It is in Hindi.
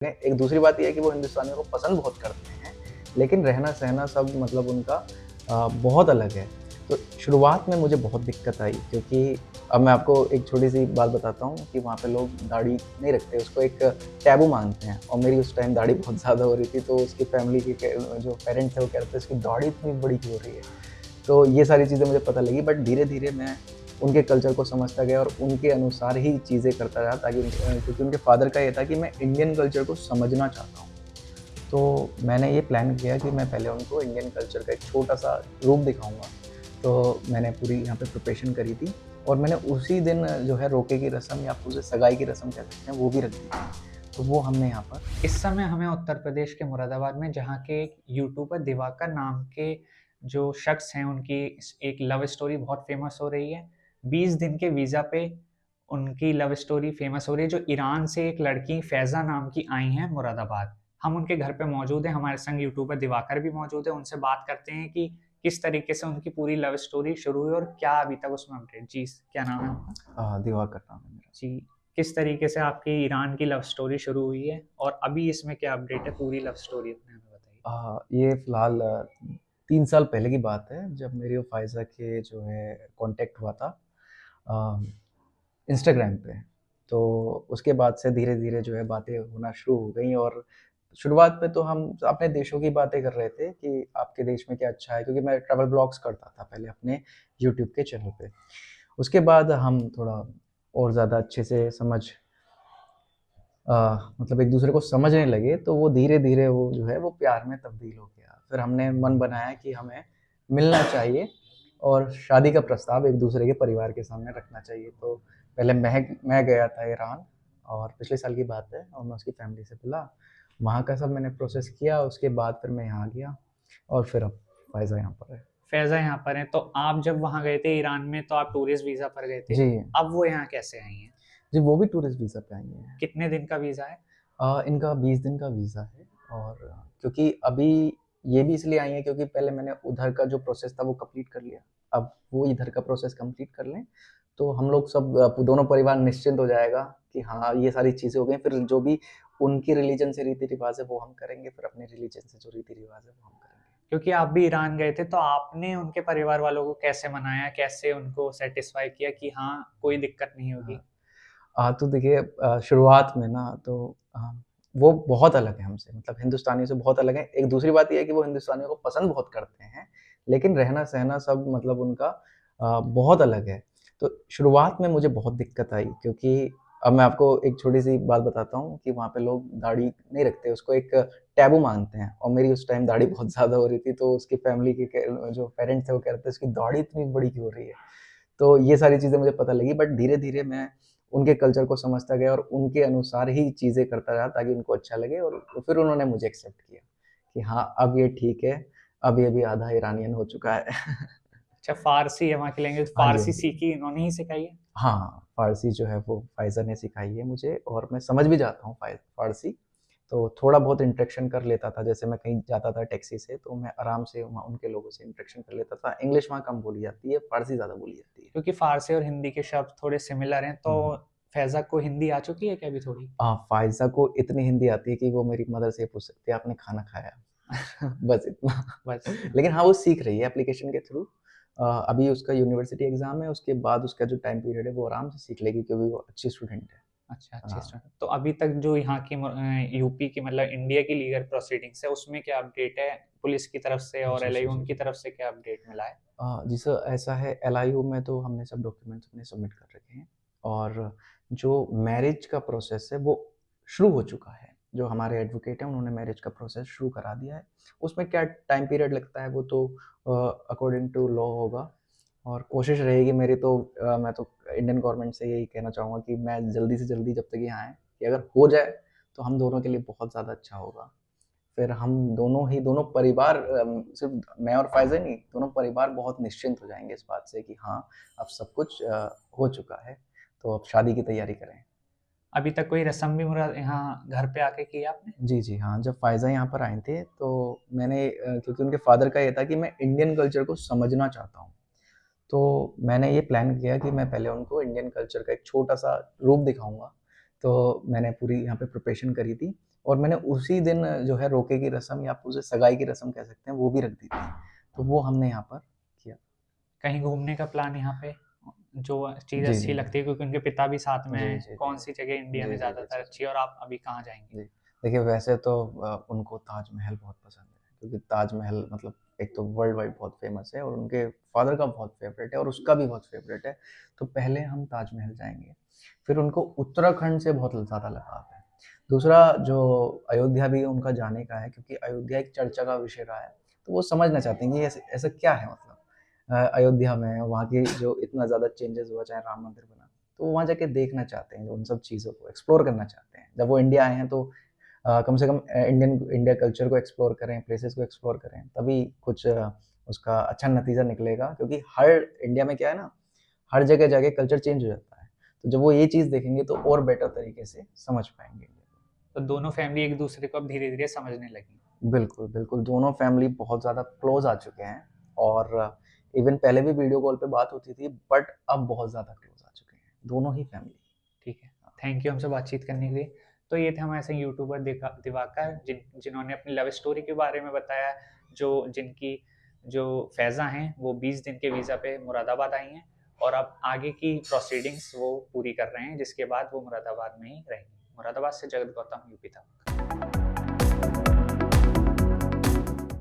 एक दूसरी बात ये है कि वो हिंदुस्तानियों को पसंद बहुत करते हैं, लेकिन रहना-सहना सब मतलब उनका बहुत अलग है। तो शुरुआत में मुझे बहुत दिक्कत आई क्योंकि अब मैं आपको एक छोटी-सी बात बताता हूँ कि वहाँ पे लोग दाढ़ी नहीं रखते, उसको एक टैबू मानते हैं और मेरी उस टाइम दाढ़ी बहुत ज़्यादा हो रही थी, तो उसकी फैमिली के जो पेरेंट्स हैं वो कह रहे थे, "इसकी दाढ़ी इतनी बड़ी क्यों हो रही है?" तो ये सारी चीज़ें मुझे पता लगी बट धीरे-धीरे मैं उनके कल्चर को समझता गया और उनके अनुसार ही चीज़ें करता रहा ताकि क्योंकि उनके फ़ादर का ये था कि मैं इंडियन कल्चर को समझना चाहता हूँ। तो मैंने ये प्लान किया कि मैं पहले उनको इंडियन कल्चर का एक छोटा-सा रूप दिखाऊँगा। तो मैंने पूरी यहाँ पे प्रिपरेशन करी थी और मैंने उसी दिन जो है रोके की रस्म या आप उसे सगाई की रस्म कह सकते हैं, वो भी रख दी थी। तो वो हमने यहाँ पर इस समय हमें उत्तर प्रदेश के मुरादाबाद में जहाँ के एक यूट्यूबर दिवाकर नाम के जो शख्स हैं उनकी एक लव स्टोरी बहुत फेमस हो रही है। 20 दिन के वीज़ा पे उनकी लव स्टोरी फेमस हो रही है, जो ईरान से एक लड़की फैज़ा नाम की आई हैं मुरादाबाद। हम उनके घर पे मौजूद हैं, हमारे संग यूट्यूबर दिवाकर भी मौजूद है, उनसे बात करते हैं कि किस तरीके से उनकी पूरी लव स्टोरी शुरू हुई और क्या अभी तक उसमें अपडेट। जी, क्या नाम है आपका? दिवाकर नाम है मेरा। जी, किस तरीके से आपकी ईरान की लव स्टोरी शुरू हुई है और अभी इसमें क्या अपडेट है? पूरी लव स्टोरी अपने हमें बताइए। ये फ़िलहाल 3 साल पहले की बात है जब मेरी और फ़ाइज़ा के जो है कॉन्टैक्ट हुआ था अ, इंस्टाग्राम पे। तो उसके बाद से धीरे-धीरे जो है बातें होना शुरू हो गई और शुरुआत में तो हम अपने देशों की बातें कर रहे थे कि आपके देश में क्या अच्छा है क्योंकि मैं ट्रैवल ब्लॉग्स करता था पहले अपने यूट्यूब के चैनल पे। उसके बाद हम थोड़ा और ज़्यादा अच्छे से मतलब एक-दूसरे को समझने लगे, तो वो धीरे-धीरे वो जो है वो प्यार में तब्दील हो गया। फिर हमने मन बनाया कि हमें मिलना चाहिए और शादी का प्रस्ताव एक-दूसरे के परिवार के सामने रखना चाहिए। तो पहले मैं गया था ईरान और पिछले साल की बात है और मैं उसकी फैमिली से मिला। वहाँ का सब मैंने प्रोसेस किया, उसके बाद फिर मैं यहाँ गया और फिर अब फ़ाइज़ा यहाँ पर है। फ़ैज़ा यहाँ पर हैं, तो आप जब वहाँ गए थे ईरान में तो आप टूरिस्ट वीज़ा पर गए थे। जी। अब वो यहाँ कैसे आई हैं? जी, वो भी टूरिस्ट वीज़ा पे आई हैं। कितने दिन का वीज़ा है? इनका 20 दिन का वीज़ा है और क्योंकि अभी ये भी इसलिए आई हैं क्योंकि पहले मैंने उधर का जो प्रोसेस था वो कंप्लीट कर लिया। अब वो इधर का प्रोसेस कंप्लीट कर लें, तो हम लोग सब दोनों परिवार निश्चिंत हो जाएगा कि हाँ, ये सारी चीज़ें हो गई, फिर जो भी उनकी रिलीजन से रीति-रिवाज़ है वो हम करेंगे, फिर अपने रिलीजन से जो रीति-रिवाज़ है वो हम करेंगे। क्योंकि आप भी ईरान गए थे, तो आपने उनके परिवार वालों को कैसे मनाया? कैसे उनको सैटिस्फाई किया कि हाँ, कोई दिक्कत नहीं हाँ। होगी? तो देखिए शुरुआत में ना तो वो बहुत अलग है हमसे मतलब हिंदुस्तानियों से बहुत अलग है। एक दूसरी बात ये है कि वो हिंदुस्तानियों को पसंद बहुत करते हैं, लेकिन रहना-सहना सब मतलब उनका बहुत अलग है। तो शुरुआत में मुझे बहुत दिक्कत आई क्योंकि अब मैं आपको एक छोटी-सी बात बताता हूँ कि वहाँ पे लोग दाढ़ी नहीं रखते, उसको एक टैबू मानते हैं और मेरी उस टाइम दाढ़ी बहुत ज़्यादा हो रही थी, तो उसकी फैमिली के जो पेरेंट्स थे वो कह रहे थे, "इसकी दाढ़ी इतनी बड़ी क्यों हो रही है?" तो ये सारी चीज़ें मुझे पता लगी बट धीरे-धीरे मैं उनके कल्चर को समझता गया और उनके अनुसार ही चीज़ें करता रहा ताकि उनको अच्छा लगे और फिर उन्होंने मुझे एक्सेप्ट किया कि हाँ, अब ये ठीक है, अब ये भी आधा ईरानियन हो चुका है। अच्छा, फ़ारसी है वहाँ की लैंग्वेज, हाँ जी, हाँ फ़ारसी जी। सीखी इन्होंने ही सिखाई है? हाँ, फ़ारसी जो है वो फ़ाइज़ा ने सिखाई है मुझे और मैं समझ भी जाता हूँ फ़ारसी, तो थोड़ा बहुत इंटरेक्शन कर लेता था। जैसे मैं कहीं जाता था टैक्सी से तो मैं आराम से वहाँ उनके लोगों से इंटरेक्शन कर लेता था। इंग्लिश वहाँ कम बोली जाती है, फ़ारसी ज़्यादा बोली जाती है। क्योंकि फ़ारसी और हिंदी के शब्द थोड़े सिमिलर हैं, हुँ, तो हुँ। फ़ैज़ा को हिंदी आ चुकी है क्या अभी थोड़ी? फ़ाइज़ा को इतनी हिंदी आती है कि वो मेरी मदर से ये पूछ सकती है आपने खाना खाया? बस इतना। बस। लेकिन हाँ, वो सीख रही है एप्लीकेशन के थ्रू। अभी उसका यूनिवर्सिटी एग्ज़ाम है, उसके बाद उसका जो टाइम पीरियड है वो आराम से सीख लेगी क्योंकि वो अच्छी स्टूडेंट है। अच्छा, अच्छी हाँ, स्टार्ट। तो अभी तक जो यहाँ की यूपी की मतलब इंडिया की लीगल प्रोसीडिंग्स है, उसमें क्या अपडेट है? पुलिस की तरफ से और जी, जी, एलआईयू जी। उनकी तरफ से क्या अपडेट मिला है? जी सर, ऐसा है एलआईयू में तो हमने सब डॉक्यूमेंट्स अपने सबमिट कर रखे हैं और जो मैरिज का प्रोसेस है वो शुरू हो चुका है। जो हमारे एडवोकेट हैं उन्होंने मैरिज का प्रोसेस शुरू करा दिया है। उसमें क्या टाइम पीरियड लगता है वो तो अकॉर्डिंग टू लॉ होगा और कोशिश रहेगी मेरी तो मैं तो इंडियन गवर्नमेंट से यही कहना चाहूँगा कि मैं जल्दी से जल्दी जब तक यहाँ आएँ कि अगर हो जाए तो हम दोनों के लिए बहुत ज़्यादा अच्छा होगा। फिर हम दोनों ही दोनों परिवार सिर्फ़ मैं और फ़ाइज़ा नहीं, दोनों परिवार बहुत निश्चिंत हो जाएँगे इस बात से कि हाँ, अब सब कुछ हो चुका है, तो अब शादी की तैयारी करें। अभी तक कोई रस्म भी मुरा यहाँ घर पे आके की आपने? जी, जी, हाँ, जब फ़ाइज़ा यहाँ पर आए थे तो मैंने क्योंकि उनके फ़ादर का ये था कि मैं इंडियन कल्चर को समझना चाहता हूँ, तो मैंने ये प्लान किया कि मैं पहले उनको इंडियन कल्चर का एक छोटा-सा रूप दिखाऊँगा, तो मैंने पूरी यहाँ पे प्रिपरेशन करी थी और मैंने उसी दिन जो है रोके की रस्म या आप उसे सगाई की रस्म कह सकते हैं, वो भी रख दी थी। तो वो हमने यहाँ पर किया। कहीं घूमने का प्लान यहाँ पे जो चीज़ जी, अच्छी जी, जी। लगती है, क्योंकि उनके पिता भी साथ में जी, हैं, जी, जी, कौन सी जगह इंडिया जी। में जी, जी, जी, ज़्यादातर जी, जी। अच्छी है और आप अभी कहाँ जाएंगे? जी। देखिए वैसे तो उनको ताजमहल बहुत पसंद है क्योंकि ताजमहल मतलब एक तो वर्ल्ड वाइड बहुत फ़ेमस है और उनके फ़ादर का बहुत फ़ेवरेट है और उसका भी बहुत फ़ेवरेट है। तो पहले हम ताजमहल जाएँगे। फिर उनको उत्तराखंड से बहुत ज़्यादा लगाव है। दूसरा जो अयोध्या भी उनका जाने का है क्योंकि अयोध्या एक चर्चा का विषय रहा है। तो वो समझना चाहते हैं कि ऐसे ऐसा क्या है मतलब अयोध्या में वहाँ की जो इतना ज़्यादा चेंजेज़ हुआ चाहे राम मंदिर बना। तो वो वहाँ जाके देखना चाहते हैं, उन सब चीज़ों को एक्सप्लोर करना चाहते हैं। जब वो इंडिया आए हैं तो कम से कम इंडिया कल्चर को एक्सप्लोर करें, प्लेसेस को एक्सप्लोर करें, तभी कुछ उसका अच्छा नतीजा निकलेगा क्योंकि हर इंडिया में क्या है ना, हर जगह जाके कल्चर चेंज हो जाता है। तो जब वो ये चीज़ देखेंगे तो और बेटर तरीके से समझ पाएँगे इंडिया तो दोनों फैमिली एक दूसरे को अब धीरे-धीरे समझने लगी। को। बिल्कुल, बिल्कुल, दोनों फैमिली बहुत ज़्यादा क्लोज़ आ चुके हैं और इवन पहले भी वीडियो कॉल पे बात होती थी बट अब बहुत ज़्यादा क्लोज़ आ चुके हैं, दोनों ही फैमिली। ठीक है, थैंक यू हमसे बातचीत करने के लिए। तो ये थे हमारे संग यूट्यूबर दिवाकर, जिन्होंने अपनी लव स्टोरी के बारे में बताया, जिनकी जो फैज़ा हैं वो 20 दिन के वीज़ा पे मुरादाबाद आई हैं और अब आगे की प्रोसीडिंग्स वो पूरी कर रहे हैं, जिसके बाद वो मुरादाबाद में ही रहेंगी। मुरादाबाद से जगत गौतम, यूपी तक।